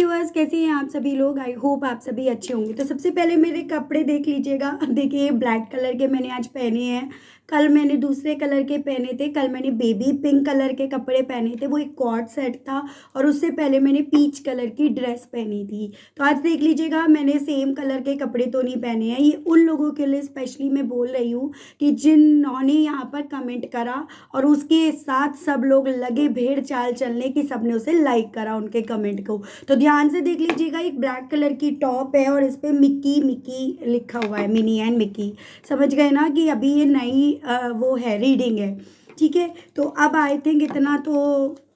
Viewers, कैसे हैं आप सभी लोग। आई होप आप सभी अच्छे होंगे। तो सबसे पहले मेरे कपड़े देख लीजिएगा। देखिए ब्लैक कलर के मैंने आज पहने हैं। कल मैंने दूसरे कलर के पहने थे। कल मैंने बेबी पिंक कलर के कपड़े पहने थे, वो एक कॉर्ड सेट था। और उससे पहले मैंने पीच कलर की ड्रेस पहनी थी। तो आज देख लीजिएगा, मैंने सेम कलर के कपड़े तो नहीं पहने हैं। ये उन लोगों के लिए स्पेशली मैं बोल रही हूँ कि जिन्होंने यहाँ पर कमेंट करा और उसके साथ सब लोग लगे भेड़ चाल चलने की, सबने उसे लाइक करा उनके कमेंट को। तो ध्यान से देख लीजिएगा, एक ब्लैक कलर की टॉप है और इस पे मिक्की मिक्की लिखा हुआ है, मिनी एंड मिक्की। समझ गए ना कि अभी ये नई वो है, रीडिंग है। ठीक है, तो अब आई थिंक इतना तो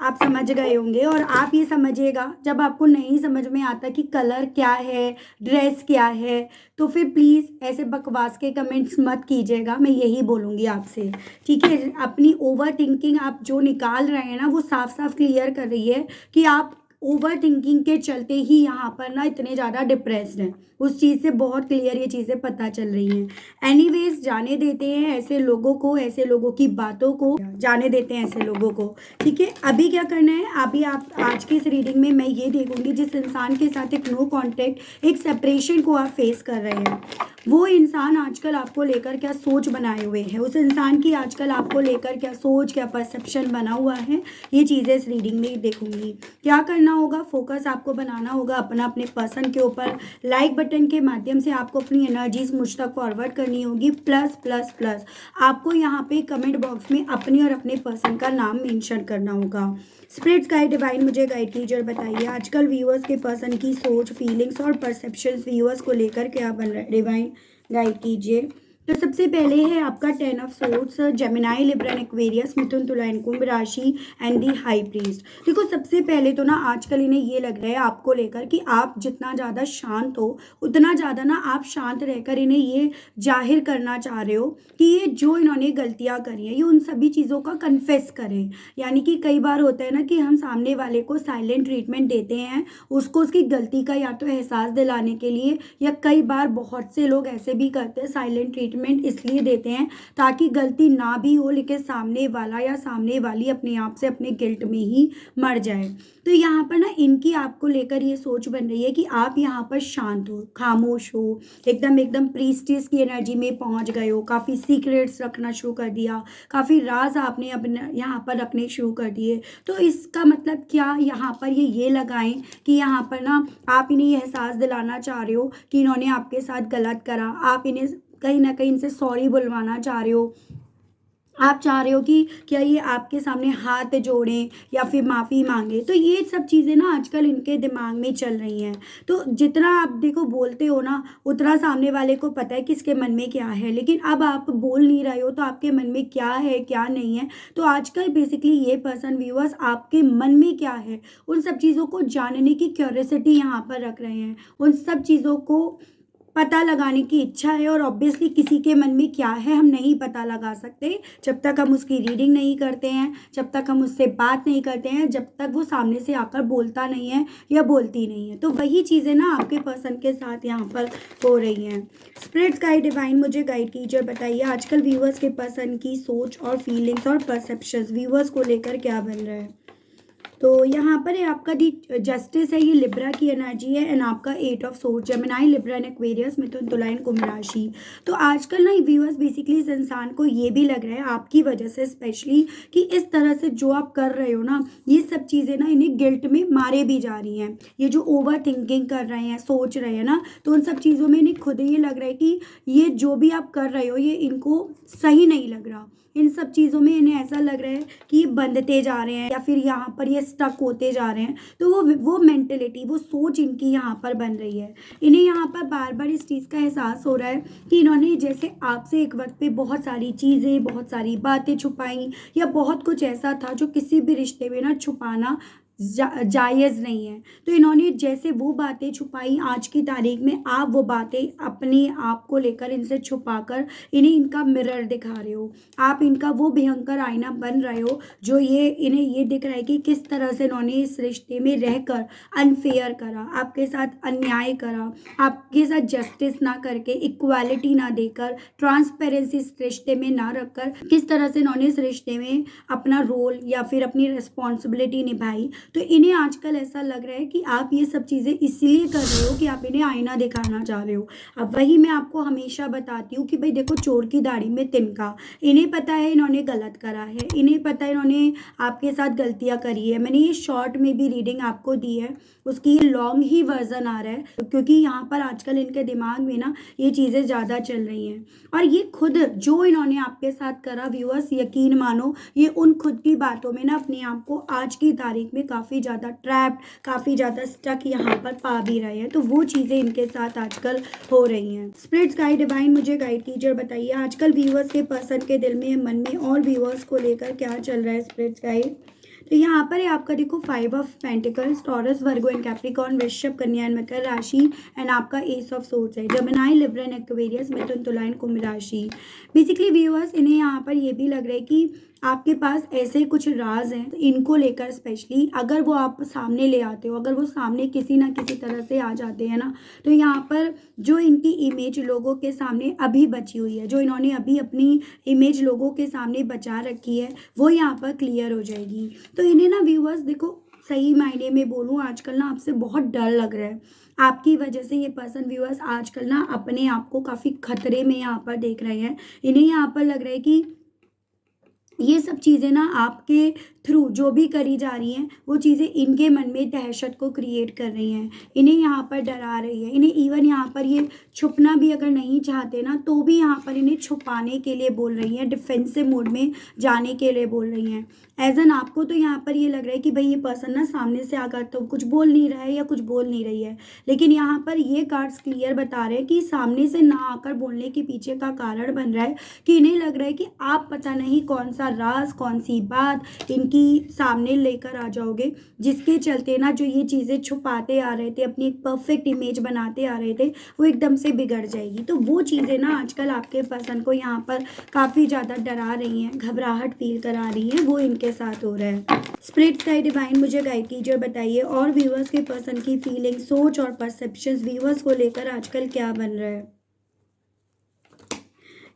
आप समझ गए होंगे। और आप ये समझिएगा, जब आपको नहीं समझ में आता कि कलर क्या है, ड्रेस क्या है, तो फिर प्लीज़ ऐसे बकवास के कमेंट्स मत कीजिएगा। मैं यही बोलूँगी आपसे, ठीक है। अपनी ओवर थिंकिंग आप जो निकाल रहे हैं ना, वो साफ साफ क्लियर कर रही है कि आप ओवर थिंकिंग के चलते ही यहाँ पर ना इतने ज़्यादा डिप्रेस्ड हैं। उस चीज़ से बहुत क्लियर ये चीज़ें पता चल रही हैं। एनीवेज, जाने देते हैं ऐसे लोगों को, ऐसे लोगों की बातों को जाने देते हैं ऐसे लोगों को। ठीक है, अभी क्या करना है, अभी आप आज की इस रीडिंग में मैं ये देखूंगी, जिस इंसान के साथ एक नो कॉन्टेक्ट, एक सेपरेशन को आप फेस कर रहे हैं, वो इंसान आजकल आपको लेकर क्या सोच बनाए हुए है, उस इंसान की आजकल आपको लेकर क्या सोच, क्या परसेप्शन बना हुआ है, ये चीज़ें इस रीडिंग में देखूंगी। क्या करना होगा, फोकस आपको बनाना होगा अपना अपने पर्सन के ऊपर। लाइक बटन के माध्यम से आपको अपनी एनर्जीज मुझ तक फॉरवर्ड करनी होगी। प्लस प्लस प्लस आपको यहाँ पे कमेंट बॉक्स में अपने और अपने पर्सन का नाम मेंशन करना होगा। स्पिरिट्स गाइड डिवाइन मुझे गाइड कीजिए और बताइए आजकल व्यूअर्स के पर्सन की सोच, फीलिंग्स और परसेप्शंस व्यूअर्स को लेकर क्या बन रहा है। डिवाइन गाइड कीजिए। तो सबसे पहले है आपका 10 of swords, Gemini, Libra and Aquarius, मिथुन, तुला एंड कुंभ राशि एंड दी हाई प्रीस्ट। देखो सबसे पहले तो ना आजकल इन्हें ये लग रहा है आपको लेकर कि आप जितना ज़्यादा शांत हो, उतना ज़्यादा ना आप शांत रहकर इन्हें ये जाहिर करना चाह रहे हो कि ये जो इन्होंने गलतियाँ करी हैं, ये उन सभी चीज़ों का कन्फेस करें। यानी कि कई बार होता है ना कि हम सामने वाले को साइलेंट ट्रीटमेंट देते हैं, उसको उसकी गलती का या तो एहसास दिलाने के लिए, या कई बार बहुत से लोग ऐसे भी करते हैं, साइलेंट ट्रीटमेंट इसलिए देते हैं ताकि गलती ना भी हो, लेकिन सामने वाला या सामने वाली अपने आप से अपने गिल्ट में ही मर जाए। तो यहाँ पर ना इनकी आपको लेकर ये सोच बन रही है कि आप यहाँ पर शांत हो, खामोश हो, एकदम एकदम प्रीस्टिस की एनर्जी में पहुँच गए हो, काफ़ी सीक्रेट्स रखना शुरू कर दिया, काफ़ी राज आपने अपने यहाँ पर रखने शुरू कर दिए। तो इसका मतलब क्या, यहाँ पर ये लगाएं कि यहाँ पर ना आप इन्हें ये एहसास दिलाना चाह रहे हो कि इन्होंने आपके साथ गलत करा, आप इन्हें कहीं ना कहीं इनसे सॉरी बुलवाना चाह रहे हो। आप चाह रहे हो कि क्या ये आपके सामने हाथ जोड़ें या फिर माफ़ी मांगे। तो ये सब चीज़ें ना आजकल इनके दिमाग में चल रही हैं। तो जितना आप देखो बोलते हो ना, उतना सामने वाले को पता है कि इसके मन में क्या है, लेकिन अब आप बोल नहीं रहे हो तो आपके मन में क्या है क्या नहीं है। तो आजकल बेसिकली ये पर्सन व्यूअर्स आपके मन में क्या है, उन सब चीज़ों को जानने की क्यूरियोसिटी यहाँ पर रख रहे हैं, उन सब चीज़ों को पता लगाने की इच्छा है। और ऑब्वियसली किसी के मन में क्या है हम नहीं पता लगा सकते जब तक हम उसकी रीडिंग नहीं करते हैं, जब तक हम उससे बात नहीं करते हैं, जब तक वो सामने से आकर बोलता नहीं है या बोलती नहीं है। तो वही चीज़ें ना आपके पर्सन के साथ यहाँ पर हो रही हैं। स्पिरिट्स गाइड डिवाइन मुझे गाइड कीजिए और बताइए आजकल व्यूअर्स के पर्सन की सोच और फीलिंग्स और परसेप्शंस व्यूअर्स को लेकर क्या बन रहा है। तो यहाँ पर है आपका दी जस्टिस है, ये लिब्रा की एनर्जी है, एंड आपका 8 of sword, Gemini, Libra and Aquarius, मिथुन, तुला एंड कुंभ राशि। तो आजकल ना व्यूअर्स बेसिकली इस इंसान को ये भी लग रहा है आपकी वजह से स्पेशली कि इस तरह से जो आप कर रहे हो ना, ये सब चीज़ें ना इन्हें गिल्ट में मारे भी जा रही हैं। ये जो ओवर थिंकिंग कर रहे हैं, सोच रहे हैं ना, तो उन सब चीज़ों में इन्हें खुद ये लग रहा है कि ये जो भी आप कर रहे हो ये इनको सही नहीं लग रहा। इन सब चीज़ों में इन्हें ऐसा लग रहा है कि ये बंधते जा रहे हैं या फिर यहाँ पर ये स्टक होते जा रहे हैं। तो वो मेंटेलिटी, वो सोच इनकी यहाँ पर बन रही है। इन्हें यहाँ पर बार बार इस चीज़ का एहसास हो रहा है कि इन्होंने जैसे आपसे एक वक्त पे बहुत सारी चीज़ें, बहुत सारी बातें छुपाई, या बहुत कुछ ऐसा था जो किसी भी रिश्ते में ना छुपाना जायज़ नहीं है। तो इन्होंने जैसे वो बातें छुपाई, आज की तारीख में आप वो बातें अपने आप को लेकर इनसे छुपाकर इन्हें इनका मिरर दिखा रहे हो। आप इनका वो भयंकर आईना बन रहे हो जो ये इन्हें ये दिख रहा है कि किस तरह से इन्होंने इस रिश्ते में रहकर अनफेयर करा, आपके साथ अन्याय करा, आपके साथ जस्टिस ना करके, इक्वालिटी ना देकर, ट्रांसपेरेंसी इस रिश्ते में ना रखकर, किस तरह से इन्होंने इस रिश्ते में अपना रोल या फिर अपनी रिस्पॉन्सिबिलिटी निभाई। तो इन्हें आजकल ऐसा लग रहा है कि आप ये सब चीज़ें इसलिए कर रहे हो कि आप इन्हें आईना दिखाना चाह रहे हो। अब वही मैं आपको हमेशा बताती हूँ कि भाई देखो, चोर की दाढ़ी में तिनका। इन्हें पता है इन्होंने गलत करा है, इन्हें पता है इन्होंने आपके साथ गलतियाँ करी है। मैंने ये शॉर्ट में भी रीडिंग आपको दी है, उसकी ये लॉन्ग ही वर्जन आ रहा है, क्योंकि यहाँ पर आजकल इनके दिमाग में ना ये चीज़ें ज़्यादा चल रही हैं। और ये खुद जो इन्होंने आपके साथ करा व्यूअर्स, यकीन मानो ये उन खुद की बातों में ना अपने आप को आज की तारीख में काफ़ी ज़्यादा ट्रैप्ड, काफ़ी ज़्यादा स्टक यहाँ पर पा भी रहे हैं। तो वो चीज़ें इनके साथ आजकल हो रही हैं। स्पिरिट्स गाइड डिवाइन मुझे गाइड कीजिए, बताइए आजकल व्यूअर्स के पर्सन के दिल में, मन में और व्यूअर्स को लेकर क्या चल रहा है स्पिरिट्स गाइड। तो यहाँ पर है आपका देखो 5 of pentacles, Taurus, Virgo and Capricorn, वृषभ, कन्या एंड मकर राशि, एंड आपका एस ऑफ सोर्ड्स है, जेमिनी, लिब्रा एंड एक्वेरियस, मिथुन, तुला एंड कुंभ राशि। बेसिकली व्यूअर्स इन्हें यहाँ पर ये भी लग रहा है कि आपके पास ऐसे कुछ राज हैं, तो इनको लेकर स्पेशली अगर वो आप सामने ले आते हो, अगर वो सामने किसी ना किसी तरह से आ जाते हैं ना, तो यहाँ पर जो इनकी इमेज लोगों के सामने अभी बची हुई है, जो इन्होंने अभी अपनी इमेज लोगों के सामने बचा रखी है, वो यहाँ पर क्लियर हो जाएगी। तो इन्हें ना व्यूअर्स देखो, सही मायने में बोलूँ आजकल ना आपसे बहुत डर लग रहा है। आपकी वजह से ये पर्सन व्यूअर्स आजकल ना अपने आप को काफ़ी खतरे में यहाँ पर देख रहे हैं। इन्हें यहाँ पर लग रहा है कि ये सब चीज़ें ना आपके थ्रू जो भी करी जा रही हैं, वो चीज़ें इनके मन में दहशत को क्रिएट कर रही हैं, इन्हें यहाँ पर डरा रही है। इन्हें इवन यहाँ पर ये छुपना भी अगर नहीं चाहते ना, तो भी यहाँ पर इन्हें छुपाने के लिए बोल रही हैं, डिफेंसिव मोड में जाने के लिए बोल रही हैं। एज एन आपको तो यहाँ पर ये लग रहा है कि भाई ये पर्सन ना सामने से आकर तो कुछ बोल नहीं रहा है या कुछ बोल नहीं रही है, लेकिन यहाँ पर ये कार्ड्स क्लियर बता रहे हैं कि सामने से ना आकर बोलने के पीछे का कारण बन रहा है कि इन्हें लग रहा है कि आप पता नहीं कौन सा राज, कौन सी बात इनकी सामने लेकर आ जाओगे, जिसके चलते ना जो ये चीज़ें छुपाते आ रहे थे, अपनी एक परफेक्ट इमेज बनाते आ रहे थे, वो एकदम से बिगड़ जाएगी। तो वो चीज़ें ना आजकल आपके पर्सन को यहाँ पर काफ़ी ज़्यादा डरा रही हैं, घबराहट फील करा रही हैं, वो इनके साथ हो रहा है। स्पिरिट्स गाइड डिवाइन मुझे गाइड कीजिए और बताइए और व्यूअर्स के पर्सन की फीलिंग, सोच और परसेप्शंस व्यूअर्स को लेकर आजकल क्या बन रहा है।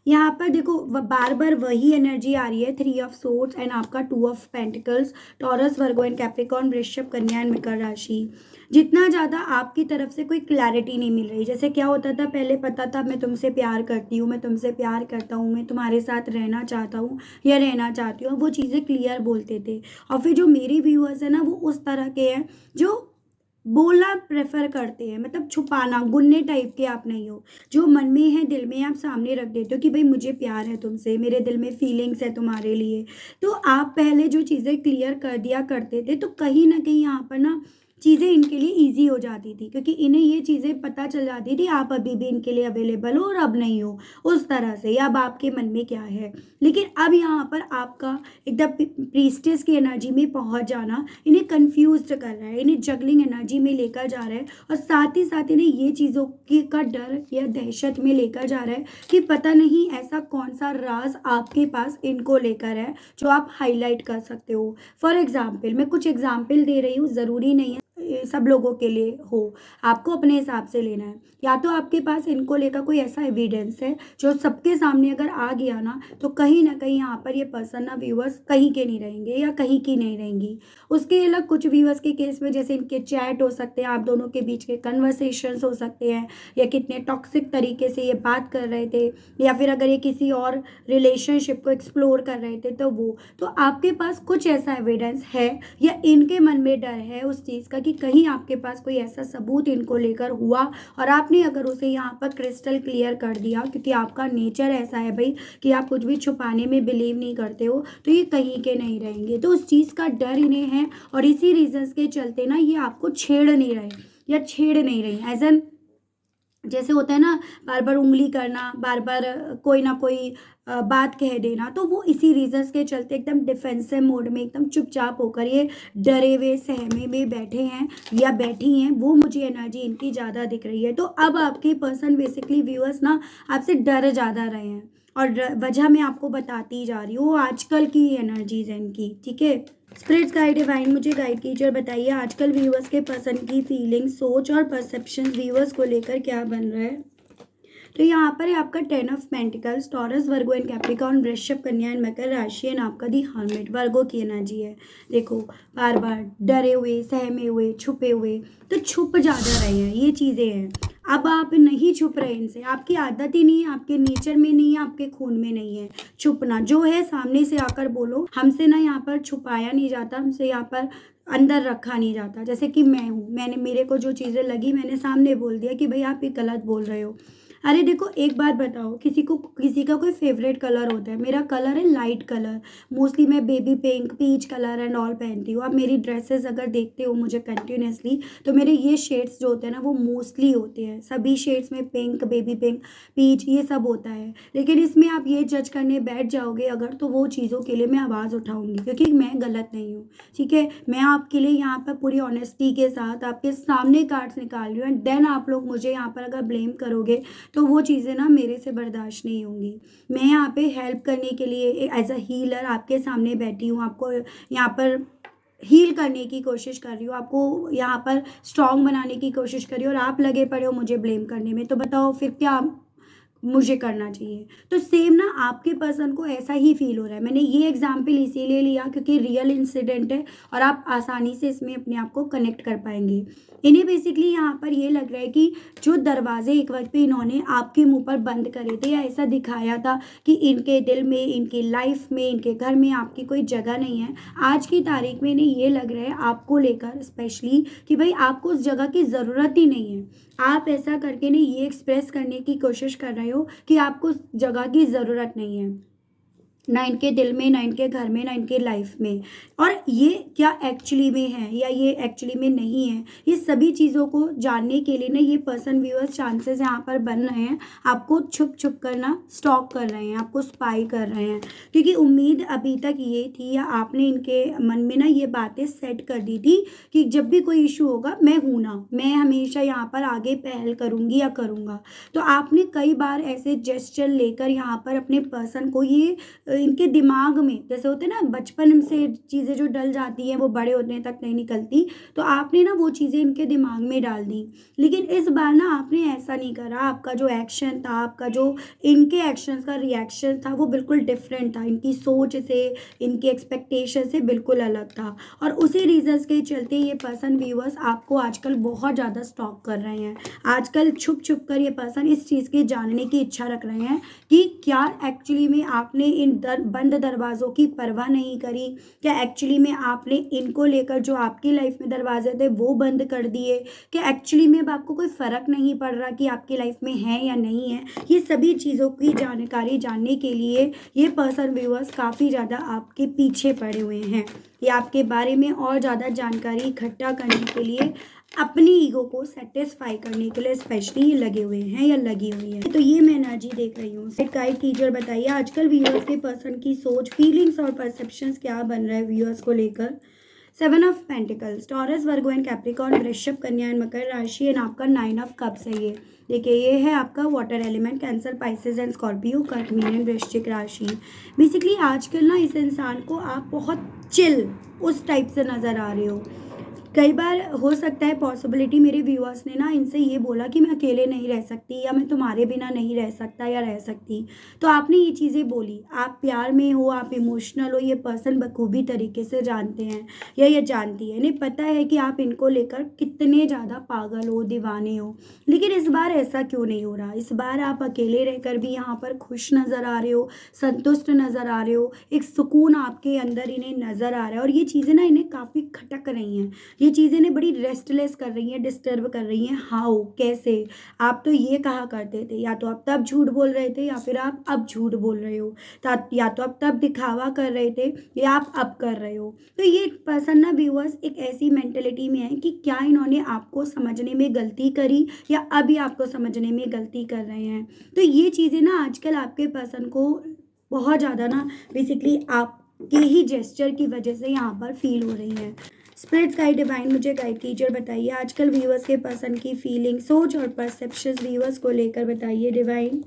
यहाँ पर देखो बार बार वही एनर्जी आ रही है, 3 ऑफ सोर्ड्स एंड आपका 2 of pentacles, Taurus, Virgo and Capricorn, वृषभ, कन्या एंड मकर राशि। जितना ज़्यादा आपकी तरफ से कोई क्लैरिटी नहीं मिल रही। जैसे क्या होता था पहले, पता था मैं तुमसे प्यार करती हूँ, मैं तुमसे प्यार करता हूँ, मैं तुम्हारे साथ रहना चाहता हूँ या रहना चाहती हूँ, वो चीज़ें क्लियर बोलते थे। और फिर जो मेरी व्यूअर्स है ना, वो उस तरह के हैं जो बोलना प्रेफर करते हैं, मतलब छुपाना, गुन्ने टाइप के आप नहीं हो। जो मन में है, दिल में आप सामने रख देते हो कि भाई मुझे प्यार है तुमसे, मेरे दिल में फीलिंग्स है तुम्हारे लिए। तो आप पहले जो चीज़ें क्लियर कर दिया करते थे, तो कहीं ना कहीं यहाँ पर ना चीज़ें इनके लिए ईजी हो जाती थी, क्योंकि इन्हें ये चीज़ें पता चल जाती थी आप अभी भी इनके लिए अवेलेबल हो और अब नहीं हो उस तरह से, या अब आपके मन में क्या है। लेकिन अब यहाँ पर आपका एकदम प्रीस्टेस की एनर्जी में पहुँच जाना इन्हें कन्फ्यूज कर रहा है, इन्हें जगलिंग एनर्जी में लेकर जा रहा है, और साथ ही साथ इन्हें ये चीज़ों की का डर या दहशत में लेकर जा रहा है कि पता नहीं ऐसा कौन सा राज आपके पास इनको लेकर है जो आप हाईलाइट कर सकते हो। फॉर एग्जाम्पल, मैं कुछ एग्जाम्पल दे रही हूँ, ज़रूरी नहीं है सब लोगों के लिए हो, आपको अपने हिसाब से लेना है। या तो आपके पास इनको लेकर कोई ऐसा एविडेंस है जो सबके सामने अगर आ गया ना, तो कहीं ना कहीं यहाँ पर ये पर्सन ना व्यूअर्स कहीं के नहीं रहेंगे या कहीं की नहीं रहेंगी। उसके अलग कुछ व्यूअर्स के केस में जैसे इनके चैट हो सकते हैं, आप दोनों के बीच के कन्वर्सेशंस हो सकते हैं, या कितने टॉक्सिक तरीके से ये बात कर रहे थे, या फिर अगर ये किसी और रिलेशनशिप को एक्सप्लोर कर रहे थे, तो आपके पास कुछ ऐसा एविडेंस है या इनके मन में डर है उस चीज़ का कि कहीं आपके पास कोई ऐसा सबूत इनको लेकर हुआ और आपने अगर उसे यहाँ पर क्रिस्टल क्लियर कर दिया, क्योंकि आपका नेचर ऐसा है भाई कि आप कुछ भी छुपाने में बिलीव नहीं करते हो, तो ये कहीं के नहीं रहेंगे। तो उस चीज़ का डर इन्हें है, और इसी रीजंस के चलते ना ये आपको छेड़ नहीं रहे या छेड़ नहीं रही। एज एन जैसे होता है ना, बार बार उंगली करना, बार बार कोई ना कोई बात कह देना, तो वो इसी रीजंस के चलते एकदम डिफेंसिव मोड में, एकदम चुपचाप होकर ये डरे हुए सहमे में बैठे हैं या बैठी हैं। वो मुझे एनर्जी इनकी ज़्यादा दिख रही है। तो अब आपके पर्सन बेसिकली व्यूअर्स ना आपसे डर ज़्यादा रहे हैं, और वजह मैं आपको बताती जा रही हूँ, आजकल की एनर्जीज हैं इनकी। ठीक है, स्पिरिट्स गाइड डिवाइन मुझे गाइड कीजिए और बताइए आजकल व्यूअर्स के पर्सन की फीलिंग, सोच और परसेप्शन व्यूअर्स को लेकर क्या बन रहा है। तो यहाँ पर है आपका 10 of pentacles, Taurus, Virgo and Capricorn, वृषभ, कन्या एंड मकर राशि एंड आपका दी हर्मिट, वर्गो की एनर्जी है। देखो बार बार डरे हुए, सहमे हुए, छुपे हुए, तो छुप ज़्यादा रहे हैं, ये चीज़ें हैं। अब आप नहीं छुप रहे इनसे, आपकी आदत ही नहीं है, आपके नेचर में नहीं है, आपके खून में नहीं है छुपना। जो है सामने से आकर बोलो, हमसे ना यहाँ पर छुपाया नहीं जाता, हमसे यहाँ पर अंदर रखा नहीं जाता। जैसे कि मैं हूँ, मैंने मेरे को जो चीज़ें लगी मैंने सामने बोल दिया कि भाई आप ये गलत बोल रहे हो। अरे देखो एक बात बताओ, किसी का कोई फेवरेट कलर होता है, मेरा कलर है लाइट कलर, मोस्टली मैं baby pink, peach colour and all पहनती हूँ। आप मेरी ड्रेसेस अगर देखते हो मुझे कंटिन्यूसली, तो मेरे ये शेड्स जो होते हैं ना वो मोस्टली होते हैं, सभी शेड्स में पिंक, बेबी पिंक, पीच, ये सब होता है। लेकिन इसमें आप ये जज करने बैठ जाओगे अगर, तो वो चीज़ों के लिए मैं आवाज़ उठाऊंगी, क्योंकि मैं गलत नहीं हूँ। ठीक है, मैं आपके लिए यहाँ पर पूरी ऑनेस्टी के साथ आपके सामने कार्ड्स निकाल रही हूँ, एंड देन आप लोग मुझे यहाँ पर अगर ब्लेम करोगे तो वो चीज़ें ना मेरे से बर्दाश्त नहीं होंगी। मैं यहाँ पे हेल्प करने के लिए एज अ हीलर आपके सामने बैठी हूँ, आपको यहाँ पर हील करने की कोशिश कर रही हूँ, आपको यहाँ पर स्ट्रॉन्ग बनाने की कोशिश कर रही हूँ, और आप लगे पड़े हो मुझे ब्लेम करने में। तो बताओ फिर क्या मुझे करना चाहिए? तो सेम ना आपके पर्सन को ऐसा ही फील हो रहा है। मैंने ये एग्जाम्पल इसीलिए लिया क्योंकि रियल इंसिडेंट है और आप आसानी से इसमें अपने आप को कनेक्ट कर पाएंगे। इन्हें बेसिकली यहाँ पर ये लग रहा है कि जो दरवाजे एक वक्त पे इन्होंने आपके मुंह पर बंद करे थे, या ऐसा दिखाया था कि इनके दिल में, इनकी लाइफ में, इनके घर में आपकी कोई जगह नहीं है, आज की तारीख में इन्हें ये लग रहा है आपको लेकर स्पेशली कि भाई आपको उस जगह की ज़रूरत ही नहीं है। आप ऐसा करके नहीं ये एक्सप्रेस करने की कोशिश कर रहे हो कि आपको उस जगह की ज़रूरत नहीं है, ना इनके दिल में, ना इनके घर में, ना इनके लाइफ में। और ये क्या एक्चुअली में है या ये एक्चुअली में नहीं है, ये सभी चीज़ों को जानने के लिए ना ये पर्सन व्यूअर्स चांसेस यहाँ पर बन रहे हैं, आपको छुप छुप कर ना स्टॉक कर रहे हैं, आपको स्पाई कर रहे हैं। क्योंकि उम्मीद अभी तक ये थी, या आपने इनके मन में ना ये बातें सेट कर दी थी कि जब भी कोई इशू होगा मैं हूँ ना, मैं हमेशा यहाँ पर आगे पहल करूँगी या करूँगा। तो आपने कई बार ऐसे जेस्चर लेकर यहाँ पर अपने पर्सन को ये इनके दिमाग में, जैसे होते हैं ना बचपन से चीज़ें जो डल जाती हैं वो बड़े होने तक नहीं निकलती, तो आपने ना वो चीज़ें इनके दिमाग में डाल दी। लेकिन इस बार ना आपने ऐसा नहीं करा, आपका जो एक्शन था, आपका जो इनके एक्शंस का रिएक्शन था वो बिल्कुल डिफरेंट था, इनकी सोच से, इनकी एक्सपेक्टेशन से बिल्कुल अलग था। और उसी रीजंस के चलते ये पर्सन व्यूअर्स आपको आजकल बहुत ज़्यादा स्टॉक कर रहे हैं। आजकल छुप छुप कर ये पर्सन इस चीज़ की जानने की इच्छा रख रहे हैं कि क्या एक्चुअली में आपने इन बंद दरवाज़ों की परवाह नहीं करी, क्या एक्चुअली में आपने इनको लेकर जो आपकी लाइफ में दरवाजे थे वो बंद कर दिए, क्या एक्चुअली में अब आपको कोई फ़र्क नहीं पड़ रहा कि आपकी लाइफ में है या नहीं है। ये सभी चीज़ों की जानकारी जानने के लिए ये पर्सन व्यूअर्स काफ़ी ज़्यादा आपके पीछे पड़े हुए हैं। ये आपके बारे में और ज़्यादा जानकारी इकट्ठा करने के लिए, अपनी ईगो को सेटिस्फाई करने के लिए स्पेशली लगे हुए हैं या लगी हुई है। तो ये मैं एनर्जी देख रही हूँ। सेट गाइड टीचर बताइए आजकल व्यूअर्स के पर्सन की सोच, फीलिंग्स और परसेप्शंस क्या बन रहा है व्यूअर्स को लेकर। 7 of pentacles, Taurus, Virgo and Capricorn, वृषभ, कन्या एंड मकर राशि एंड आपका 9 ऑफ कप्स है। ये देखिए ये है आपका water element, cancer, Pisces and Scorpio, कर्क, मीन एंड वृश्चिक राशि। बेसिकली आजकल ना इस इंसान को आप बहुत चिल उस टाइप से नज़र आ रहे हो। कई बार हो सकता है पॉसिबिलिटी मेरे व्यूअर्स ने ना इनसे ये बोला कि मैं अकेले नहीं रह सकती, या मैं तुम्हारे बिना नहीं रह सकता या रह सकती, तो आपने ये चीज़ें बोली। आप प्यार में हो, आप इमोशनल हो, ये पर्सन बखूबी तरीके से जानते हैं या ये जानती है, इन्हें पता है कि आप इनको लेकर कितने ज़्यादा पागल हो, दीवाने हो। लेकिन इस बार ऐसा क्यों नहीं हो रहा? इस बार आप अकेले रहकर भी यहाँ पर खुश नज़र आ रहे हो, संतुष्ट नज़र आ रहे हो, एक सुकून आपके अंदर इन्हें नज़र आ रहा है। और ये चीज़ें ना इन्हें काफ़ी खटक रही हैं, ये चीज़ें ने बड़ी रेस्टलेस कर रही हैं, डिस्टर्ब कर रही हैं। हाउ, कैसे? आप तो ये कहा करते थे, या तो आप तब झूठ बोल रहे थे या फिर आप अब झूठ बोल रहे हो, या तो आप तब दिखावा कर रहे थे या आप अब कर रहे हो। तो ये पर्सन ना व्यूअर्स एक ऐसी मेंटेलिटी में है कि क्या इन्होंने आपको समझने में गलती करी या अभी आपको समझने में गलती कर रहे हैं। तो ये चीज़ें ना आजकल आपके पर्सन को बहुत ज़्यादा ना बेसिकली आपके ही जेस्चर की वजह से यहाँ पर फील हो रही है। स्पिरिट्स गाइड डिवाइन मुझे गाइड टीचर बताइए आजकल व्यूअर्स के पर्सन की फीलिंग, सोच और परसेप्शन व्यूअर्स को लेकर बताइए डिवाइन।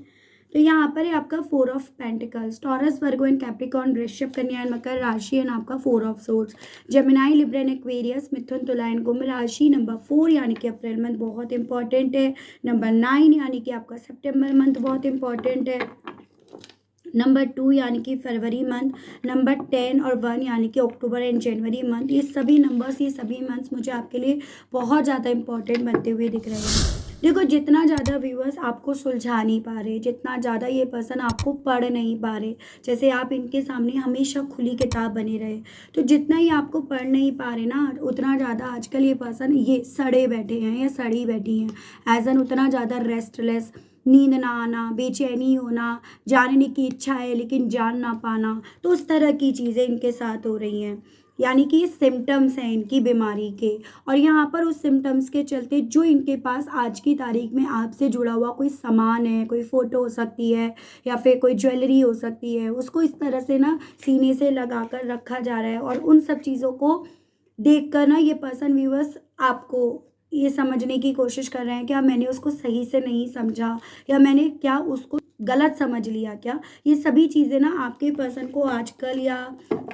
तो यहाँ पर है आपका 4 of pentacles, Taurus, Virgo and Capricorn, वृश्चिक, कन्या एंड मकर राशि एंड आपका 4 of swords, Gemini, Libra and Aquarius, मिथुन, तुला एंड कुंभ राशि। नंबर 4 यानी कि अप्रैल मंथ बहुत इंपॉर्टेंट है। नंबर 9 यानी कि आपका सितंबर मंथ बहुत इंपॉर्टेंट है। नंबर 2 यानी कि फरवरी मंथ। नंबर 10 और 1 यानी कि अक्टूबर एंड जनवरी मंथ। ये सभी नंबर्स, ये सभी मंथ्स मुझे आपके लिए बहुत ज़्यादा इंपॉर्टेंट बनते हुए दिख रहे हैं। देखो, जितना ज़्यादा व्यूअर्स आपको सुलझा नहीं पा रहे, जितना ज़्यादा ये पर्सन आपको पढ़ नहीं पा रहे, जैसे आप इनके सामने हमेशा खुली किताब बने रहे, तो जितना ही आपको पढ़ नहीं पा रहे ना, उतना ज़्यादा आजकल ये पर्सन ये सड़े बैठे हैं या सड़ी बैठी हैं। एज एन उतना ज़्यादा रेस्टलेस, नींद ना आना, बेचैनी होना, जानने की इच्छा है लेकिन जान ना पाना, तो उस तरह की चीज़ें इनके साथ हो रही हैं। यानी कि ये सिम्टम्स हैं इनकी बीमारी के। और यहाँ पर उस सिम्टम्स के चलते जो इनके पास आज की तारीख में आपसे जुड़ा हुआ कोई सामान है, कोई फ़ोटो हो सकती है या फिर कोई ज्वेलरी हो सकती है, उसको इस तरह से ना सीने से लगा कर रखा जा रहा है। और उन सब चीज़ों को देख कर ना ये पर्सन व्यूअर्स आपको ये समझने की कोशिश कर रहे हैं क्या मैंने उसको सही से नहीं समझा, या मैंने क्या उसको गलत समझ लिया क्या। ये सभी चीज़ें ना आपके पर्सन को आजकल, या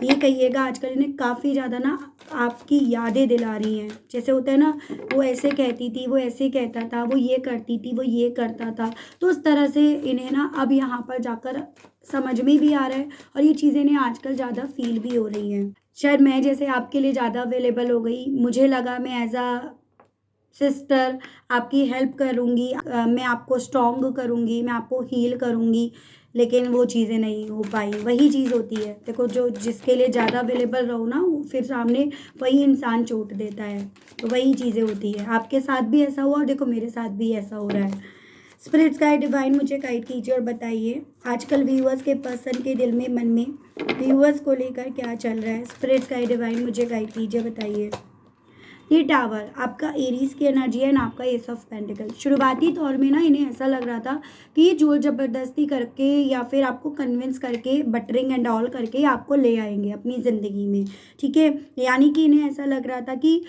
ये कहिएगा आजकल, इन्हें काफ़ी ज़्यादा ना आपकी यादें दिला रही हैं। जैसे होता है ना, वो ऐसे कहती थी, वो ऐसे कहता था, वो ये करती थी, वो ये करता था, तो उस तरह से इन्हें ना अब यहाँ पर जाकर समझ में भी आ रहा है और ये चीज़ें इन्हें आजकल ज़्यादा फील भी हो रही हैं। शायद मैं जैसे आपके लिए ज़्यादा अवेलेबल हो गई, मुझे लगा मैं एज अ सिस्टर आपकी हेल्प करूँगी, मैं आपको स्ट्रॉन्ग करूँगी, मैं आपको हील करूँगी, लेकिन वो चीज़ें नहीं हो पाई। वही चीज़ होती है, देखो, जो जिसके लिए ज़्यादा अवेलेबल रहो ना, वो फिर सामने वही इंसान चोट देता है। तो वही चीज़ें होती है, आपके साथ भी ऐसा हुआ और देखो मेरे साथ भी ऐसा हो रहा है। स्पिरिट्स गाइड डिवाइन मुझे गाइड कीजिए और बताइए आजकल व्यूअर्स के पर्सन के दिल में, मन में व्यूअर्स को लेकर क्या चल रहा है। स्पिरिट्स गाइड डिवाइन मुझे गाइड कीजिए, बताइए। ये टावर आपका एरीज की एनर्जी है ना, आपका एस ऑफ पेंटिकल। शुरुआती तौर में ना इन्हें ऐसा लग रहा था कि ये जोर ज़बरदस्ती करके या फिर आपको कन्विंस करके, बटरिंग एंड ऑल करके आपको ले आएंगे अपनी ज़िंदगी में, ठीक है। यानी कि इन्हें ऐसा लग रहा था कि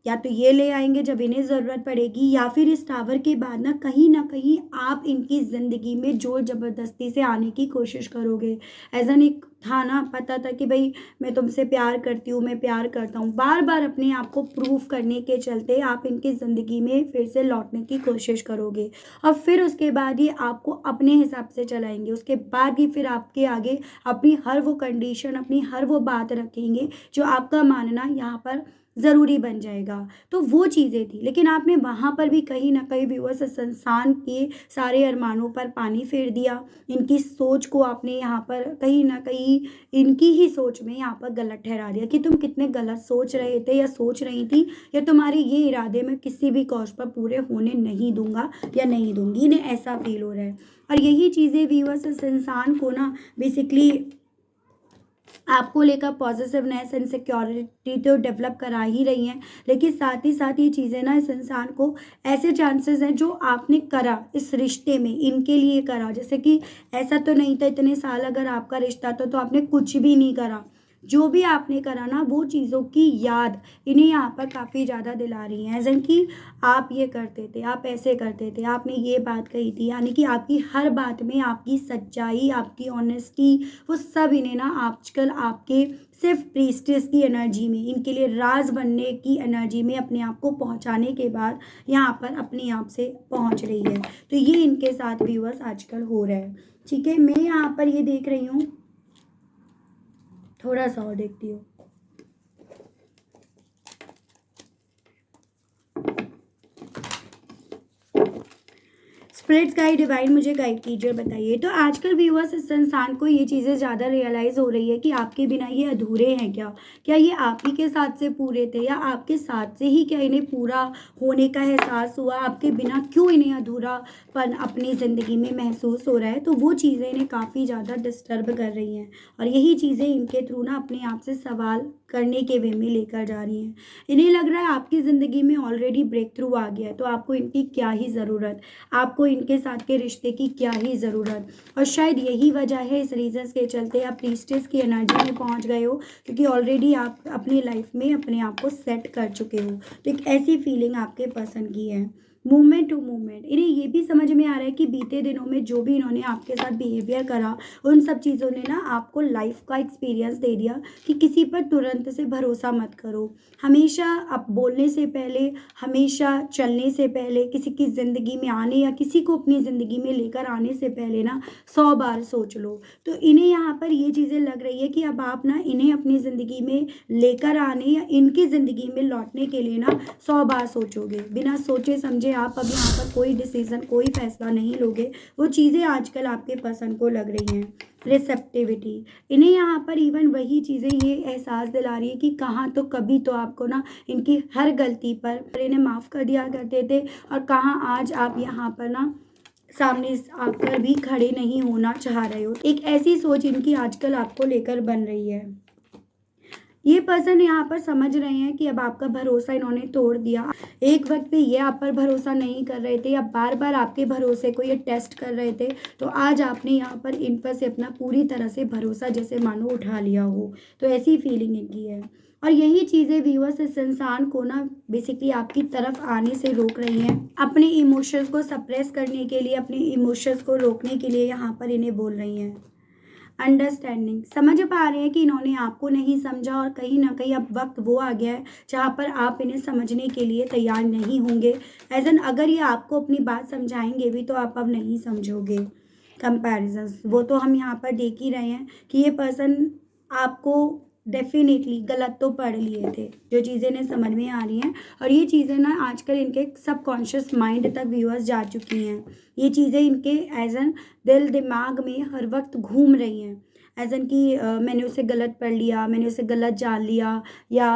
या तो ये ले आएंगे जब इन्हें ज़रूरत पड़ेगी, या फिर इस टावर के बाद ना कहीं आप इनकी ज़िंदगी में जोर ज़बरदस्ती से आने की कोशिश करोगे। एज एन एक था ना, पता था कि भाई मैं तुमसे प्यार करती हूँ, मैं प्यार करता हूँ, बार बार अपने आप को प्रूफ करने के चलते आप इनकी ज़िंदगी में फिर से लौटने की कोशिश करोगे। और फिर उसके बाद ये आपको अपने हिसाब से चलाएंगे, उसके बाद ही फिर आपके आगे अपनी हर वो कंडीशन, अपनी हर वो बात रखेंगे जो आपका मानना यहाँ पर ज़रूरी बन जाएगा। तो वो चीज़ें थी, लेकिन आपने वहाँ पर भी कहीं ना कहीं व्यूअर्स संस्थान के सारे अरमानों पर पानी फेर दिया। इनकी सोच को आपने यहाँ पर कहीं ना कहीं इनकी ही सोच में यहाँ पर गलत ठहरा दिया कि तुम कितने गलत सोच रहे थे या सोच रही थी, या तुम्हारे ये इरादे मैं किसी भी कॉस्ट पर पूरे होने नहीं दूंगा या नहीं दूंगी। इन्हें ऐसा फील हो रहा है और यही चीज़ें व्यूअर्स इस इंसान को ना बेसिकली आपको लेकर पॉजिटिवनेस एंड सिक्योरिटी तो डेवलप करा ही रही हैं, लेकिन साथ ही साथ ये चीज़ें ना इस इंसान को ऐसे चांसेस हैं जो आपने करा इस रिश्ते में, इनके लिए करा। जैसे कि ऐसा तो नहीं था इतने साल अगर आपका रिश्ता था तो आपने कुछ भी नहीं करा, जो भी आपने करा ना वो चीज़ों की याद इन्हें यहाँ पर काफ़ी ज़्यादा दिला रही हैं। एज कि आप ये करते थे, आप ऐसे करते थे, आपने ये बात कही थी, यानी कि आपकी हर बात में आपकी सच्चाई, आपकी ऑनेस्टी, वो सब इन्हें ना आजकल आपके सिर्फ प्रीस्टेस की एनर्जी में, इनके लिए राज बनने की एनर्जी में अपने आप को पहुंचाने के बाद यहाँ पर अपने आप से पहुंच रही है। तो ये इनके साथ व्यूअर्स आजकल हो रहा है, ठीक है। मैं यहाँ पर ये देख रही हूँ, थोड़ा सा और देखती हूँ। स्पिरिट्स गाइड डिवाइन मुझे गाइड कीजिए, बताइए। तो आजकल व्यूअर्स इस इंसान को ये चीज़ें ज़्यादा रियलाइज़ हो रही है कि आपके बिना ये अधूरे हैं क्या ये आप ही के साथ से पूरे थे, या आपके साथ से ही क्या इन्हें पूरा होने का एहसास हुआ, आपके बिना क्यों इन्हें अधूरापन अपनी ज़िंदगी में महसूस हो रहा है। तो वो चीज़ें इन्हें काफ़ी ज़्यादा डिस्टर्ब कर रही हैं और यही चीज़ें इनके थ्रू ना अपने आप से सवाल करने के वे में लेकर जा रही हैं। इन्हें लग रहा है आपकी ज़िंदगी में ऑलरेडी ब्रेक थ्रू आ गया है, तो आपको इनकी क्या ही ज़रूरत, आपको इनके साथ के रिश्ते की क्या ही ज़रूरत। और शायद यही वजह है इस रीजंस के चलते आप प्रीस्टेस की एनर्जी में पहुंच गए हो, क्योंकि ऑलरेडी आप अपनी लाइफ में अपने आप को सेट कर चुके हो। तो एक ऐसी फीलिंग आपके पर्सन की है। Movement to movement. इन्हें ये भी समझ में आ रहा है कि बीते दिनों में जो भी इन्होंने आपके साथ बिहेवियर करा, उन सब चीज़ों ने ना आपको लाइफ का एक्सपीरियंस दे दिया कि किसी पर तुरंत से भरोसा मत करो। हमेशा आप बोलने से पहले, हमेशा चलने से पहले, किसी की ज़िंदगी में आने या किसी को अपनी ज़िंदगी में लेकर आने से पहले ना 100 बार सोच लो। तो इन्हें यहाँ पर ये चीज़ें लग रही है कि अब आप ना इन्हें अपनी ज़िंदगी में लेकर आने या इनकी ज़िंदगी में लौटने के लिए ना 100 बार सोचोगे। बिना सोचे समझे आप अब यहाँ पर कोई डिसीज़न, कोई फैसला नहीं लोगे। वो चीज़ें आजकल आपके पसंद को लग रही हैं। रिसेप्टिविटी, इन्हें यहाँ पर इवन वही चीज़ें ये एहसास दिला रही है कि कहाँ तो कभी तो आपको ना इनकी हर गलती पर इन्हें माफ़ कर दिया करते थे, और कहाँ आज आप यहाँ पर ना सामने आकर भी खड़े नहीं होना चाह रहे हो। एक ऐसी सोच इनकी आजकल आपको लेकर बन रही है। ये पर्सन यहाँ पर समझ रहे हैं कि अब आपका भरोसा इन्होंने तोड़ दिया। एक वक्त पे ये आप पर भरोसा नहीं कर रहे थे या बार बार आपके भरोसे को ये टेस्ट कर रहे थे, तो आज आपने यहाँ पर इन पर से अपना पूरी तरह से भरोसा जैसे मानो उठा लिया हो। तो ऐसी फीलिंग इनकी है, और यही चीज़ें व्यूअर्स इस इंसान को ना बेसिकली आपकी तरफ आने से रोक रही हैं। अपने इमोशंस को सप्रेस करने के लिए, अपने इमोशंस को रोकने के लिए यहाँ पर इन्हें बोल रही हैं। अंडरस्टैंडिंग, समझ पा रहे हैं कि इन्होंने आपको नहीं समझा, और कहीं ना कहीं अब वक्त वो आ गया है जहाँ पर आप इन्हें समझने के लिए तैयार नहीं होंगे। एज एन अगर ये आपको अपनी बात समझाएंगे भी तो आप अब नहीं समझोगे। कंपैरिजंस, वो तो हम यहाँ पर देख ही रहे हैं कि ये पर्सन आपको डेफिनेटली गलत तो पढ़ लिए थे, जो चीज़ें इन्हें समझ में आ रही हैं। और ये चीज़ें ना आजकल इनके सबकॉन्शियस माइंड तक व्यूअर्स जा चुकी हैं। ये चीज़ें इनके एज एन दिल दिमाग में हर वक्त घूम रही हैं, एज एन कि मैंने उसे गलत पढ़ लिया, मैंने उसे गलत जान लिया, या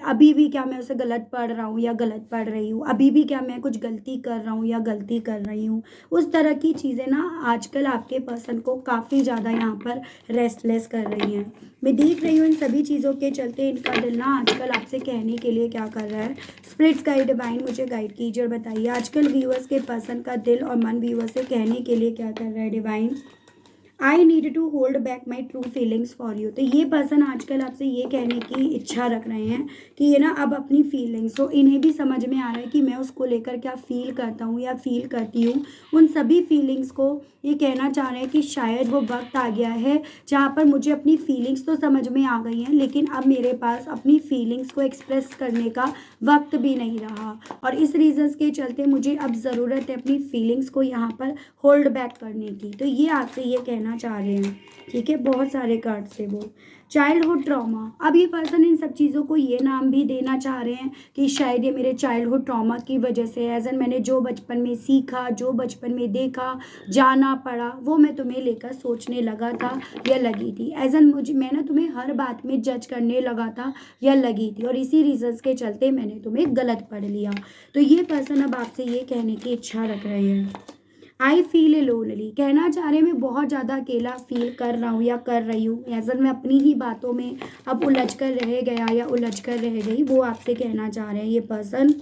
अभी भी क्या मैं उसे गलत पढ़ रहा हूँ या गलत पढ़ रही हूँ, अभी भी क्या मैं कुछ गलती कर रहा हूँ या गलती कर रही हूँ। उस तरह की चीज़ें ना आजकल आपके पर्सन को काफ़ी ज़्यादा यहाँ पर रेस्टलेस कर रही हैं। मैं देख रही हूँ इन सभी चीज़ों के चलते इनका दिल ना आजकल आपसे कहने के लिए क्या कर रहा है। स्पिरिट्स गाइड डिवाइन मुझे गाइड कीजिए और बताइए आजकल व्यूअर्स के पर्सन का दिल और मन व्यूअर्स से कहने के लिए क्या कर रहा है divine. I need to hold back my true feelings for you. तो ये पर्सन आजकल आपसे ये कहने की इच्छा रख रहे हैं कि ये ना अब अपनी फीलिंग्स, तो इन्हें भी समझ में आ रहा है कि मैं उसको लेकर क्या फील करता हूँ या फील करती हूँ। उन सभी फीलिंग्स को ये कहना चाह रहे हैं कि शायद वो वक्त आ गया है जहाँ पर मुझे अपनी फीलिंग्स तो समझ में आ गई हैं, लेकिन अब मेरे पास अपनी फीलिंग्स को एक्सप्रेस करने का वक्त भी नहीं रहा, और इस रीज़न्स के चलते मुझे अब ज़रूरत है अपनी फीलिंग्स को यहाँ पर होल्ड बैक करने की। तो ये आपसे ये कहना चाह रहे हैं, ठीक है। बहुत सारे कार्ड से वो चाइल्डहुड ट्रॉमा, अब ये पर्सन इन सब चीज़ों को ये नाम भी देना चाह रहे हैं कि शायद ये मेरे चाइल्डहुड ट्रॉमा की वजह से, एज एन मैंने जो बचपन में सीखा, जो बचपन में देखा, जाना पड़ा, वो मैं तुम्हें लेकर सोचने लगा था या लगी थी। एज एन मैं ना तुम्हें हर बात में जज करने लगा था या लगी थी, और इसी रीजंस के चलते मैंने तुम्हें गलत पढ़ लिया। तो ये पर्सन अब आपसे ये कहने की इच्छा रख रहे हैं। आई फील लोनली, कहना चाह रहे हैं मैं बहुत ज़्यादा अकेला फील कर रहा हूँ या कर रही हूँ, एज़न मैं अपनी ही बातों में अब उलझ कर रह गया या उलझ कर रह गई, वो आपसे कहना चाह रहे हैं ये person.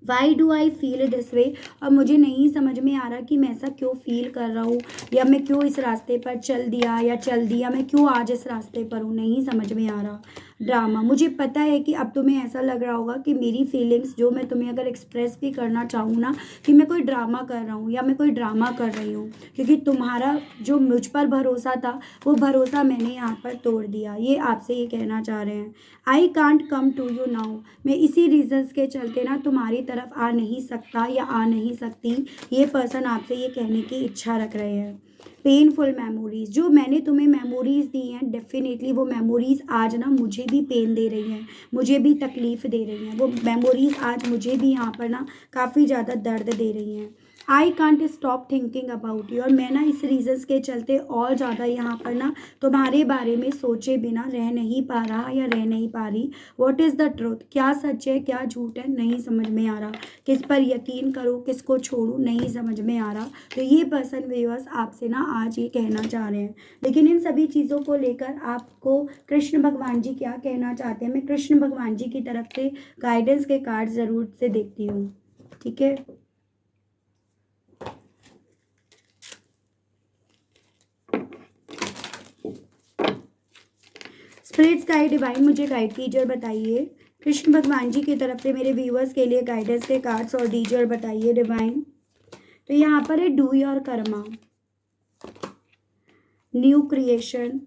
Why do I feel this way, और मुझे नहीं समझ में आ रहा कि मैं ऐसा क्यों फील कर रहा हूँ, या मैं क्यों इस रास्ते पर चल दिया, मैं क्यों आज इस रास्ते पर हूँ, नहीं समझ में आ रहा। ड्रामा, मुझे पता है कि अब तुम्हें ऐसा लग रहा होगा कि मेरी फीलिंग्स जो मैं तुम्हें अगर एक्सप्रेस भी करना चाहूँ ना, कि मैं कोई ड्रामा कर रहा हूँ या मैं कोई ड्रामा कर रही हूँ, क्योंकि तुम्हारा जो मुझ पर भरोसा था वो भरोसा मैंने यहाँ पर तोड़ दिया। ये आपसे ये कहना चाह रहे हैं। I can't come to you now, मैं इसी रीजंस के चलते ना तुम्हारी तरफ आ नहीं सकता या आ नहीं सकती, ये पर्सन आपसे ये कहने की इच्छा रख रहे हैं। पेनफुल मेमोरीज, जो मैंने तुम्हें मेमोरीज दी हैं, डेफिनेटली वो मेमोरीज आज ना मुझे भी पेन दे रही हैं, मुझे भी तकलीफ़ दे रही हैं। वो मेमोरीज आज मुझे भी यहाँ पर ना काफ़ी ज़्यादा दर्द दे रही हैं। I can't stop thinking about you, और मैं ना इस रीजंस के चलते और ज़्यादा यहाँ पर ना तुम्हारे बारे में सोचे बिना रह नहीं पा रहा या रह नहीं पा रही। व्हाट इज़ द ट्रूथ, क्या सच है क्या झूठ है, नहीं समझ में आ रहा। किस पर यकीन करूँ किसको छोड़ूँ, नहीं समझ में आ रहा। तो ये पर्सन व्यूअर्स आपसे ना आज ये कहना चाह रहे हैं, लेकिन इन सभी चीज़ों को लेकर आपको कृष्ण भगवान जी क्या कहना चाहते हैं, मैं कृष्ण भगवान जी की तरफ से गाइडेंस के कार्ड ज़रूर से देखती हूँ, ठीक है। स्पिरिट्स गाइड डिवाइन मुझे गाइड कीजिए और बताइए कृष्ण भगवान जी की तरफ से मेरे व्यूअर्स के लिए गाइडेंस के कार्ड्स और दीजिए और बताइए डिवाइन। तो यहाँ पर है do your karma, new creation,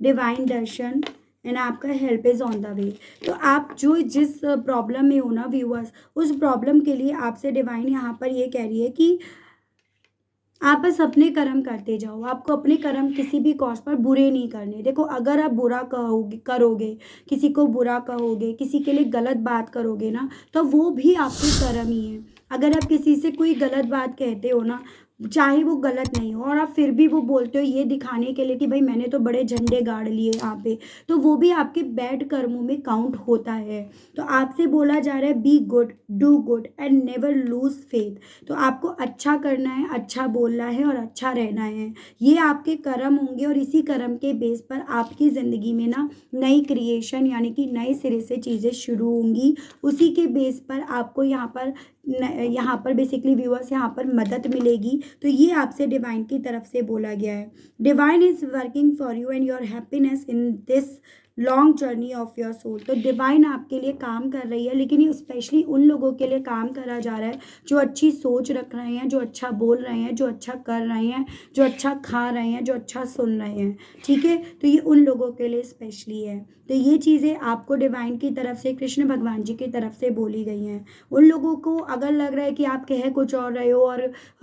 divine darshan and आपका help is on the way. तो आप जो जिस प्रॉब्लम में हो ना व्यूअर्स, उस प्रॉब्लम के लिए आपसे डिवाइन यहाँ पर ये कह रही है कि आप बस अपने कर्म करते जाओ, आपको अपने कर्म किसी भी कॉस्ट पर बुरे नहीं करने। देखो अगर आप बुरा करोगे, किसी को बुरा कहोगे, किसी के लिए गलत बात करोगे ना, तो वो भी आपके कर्म ही है। अगर आप किसी से कोई गलत बात कहते हो ना, चाहे वो गलत नहीं हो, और आप फिर भी वो बोलते हो ये दिखाने के लिए कि भाई मैंने तो बड़े झंडे गाड़ लिए यहाँ पे, तो वो भी आपके बैड कर्मों में काउंट होता है। तो आपसे बोला जा रहा है be good, do good and never lose faith. तो आपको अच्छा करना है, अच्छा बोलना है और अच्छा रहना है। ये आपके कर्म होंगे और इसी कर्म के बेस पर आपकी ज़िंदगी में ना नई क्रिएशन यानी कि नए सिरे से चीज़ें शुरू होंगी। उसी के बेस पर आपको यहाँ पर बेसिकली व्यूअर्स यहाँ पर मदद मिलेगी। तो ये आपसे डिवाइन की तरफ से बोला गया है। Divine is working for you and your happiness in this long journey of your soul. तो डिवाइन आपके लिए काम कर रही है, लेकिन ये स्पेशली उन लोगों के लिए काम करा जा रहा है जो अच्छी सोच रख रहे हैं, जो अच्छा बोल रहे हैं, जो अच्छा कर रहे हैं, जो अच्छा खा रहे हैं, जो अच्छा सुन रहे हैं। ठीक है, तो ये उन लोगों के लिए स्पेशली है। तो ये चीज़ें आपको डिवाइन की तरफ से, कृष्ण भगवान जी की तरफ से बोली गई हैं। उन लोगों को अगर लग रहा है कि आप कह कुछ और रहे हो और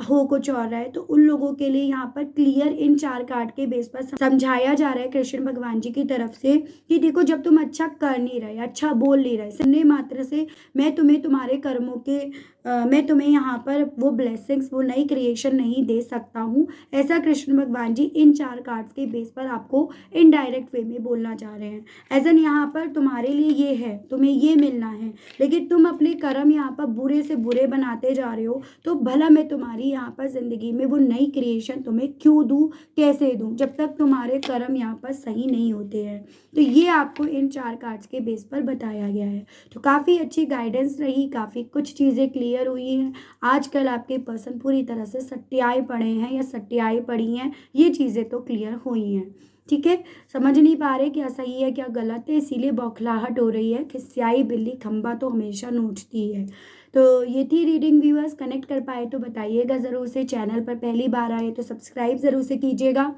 हो कुछ और रहा है, तो उन लोगों के लिए यहाँ पर क्लियर इन 4 कार्ड के बेस पर समझाया जा रहा है कृष्ण भगवान जी की तरफ से कि देखो जब तुम अच्छा कर नहीं रहे, अच्छा बोल नहीं रहे, सुनने मात्र से मैं तुम्हें तुम्हारे कर्मों के मैं तुम्हें यहाँ पर वो ब्लेसिंग्स, वो नई क्रिएशन नहीं दे सकता हूँ। ऐसा कृष्ण भगवान जी इन 4 कार्ड्स के बेस पर आपको इनडायरेक्ट वे में बोलना चाह रहे हैं। एजन यहाँ पर तुम्हारे लिए ये है, तुम्हें ये मिलना है, लेकिन तुम अपने कर्म यहाँ पर बुरे से बुरे बनाते जा रहे हो, तो भला मैं तुम्हारी यहाँ पर ज़िंदगी में वो नई क्रिएशन तुम्हें क्यों दूँ, कैसे दूँ, जब तक तुम्हारे कर्म यहाँ पर सही नहीं होते हैं। तो ये आपको इन 4 कार्ड्स के बेस पर बताया गया है। तो काफ़ी अच्छी गाइडेंस रही, काफ़ी कुछ चीज़ें क्लियर हुई हैं। आजकल आपके पर्सन पूरी तरह से सट्टियाए पड़े हैं या सट्टियाई पड़ी हैं, ये चीज़ें तो क्लियर हुई हैं। ठीक है, समझ नहीं पा रहे क्या सही है क्या गलत है, इसीलिए बौखलाहट हो रही है। खिसियाई बिल्ली खंबा तो हमेशा नोचती है। तो ये थी रीडिंग व्यूअर्स। कनेक्ट कर पाए तो बताइएगा ज़रूर से। चैनल पर पहली बार आए तो सब्सक्राइब ज़रूर से कीजिएगा।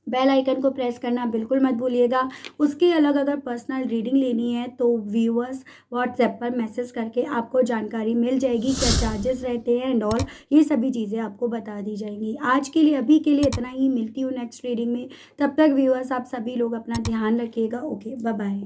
बेल आइकन को प्रेस करना बिल्कुल मत भूलिएगा। उसके अलग अगर पर्सनल रीडिंग लेनी है तो व्यूअर्स व्हाट्सएप पर मैसेज करके आपको जानकारी मिल जाएगी, क्या चार्जेस रहते हैं एंड ऑल, ये सभी चीज़ें आपको बता दी जाएंगी। आज के लिए अभी के लिए इतना ही, मिलती हूँ नेक्स्ट रीडिंग में। तब तक व्यूअर्स आप सभी लोग अपना ध्यान रखिएगा। Okay, bye bye.